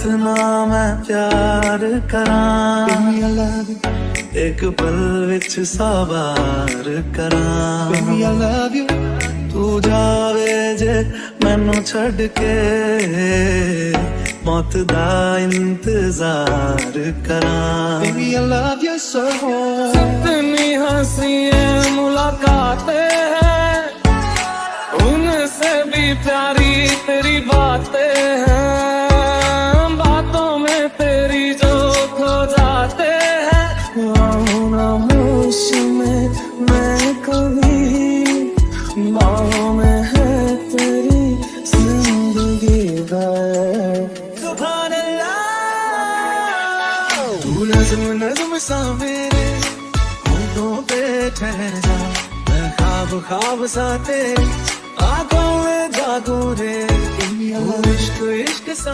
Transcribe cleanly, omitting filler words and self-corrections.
कितना मैं प्यार करां, एक पल विच साबार करां। तू जावे जे मैनू छड़ के, मौत दा इंतजार करां। कितनी हंसी मुलाकातें हैं, उनसे भी प्यारी तेरी बातें हैं। बातों में तेरी जो खो जाते हैं, होश में मैं कभी, बाहों में है तेरी जिंदगी सुभान अल्लाह। तू नज़्म नज़्म सा मेरे होठों पे ठहर जा, मैं ख्वाब ख्वाब सा तेरे आंखों में जागूं रे। इश्क इश्क सा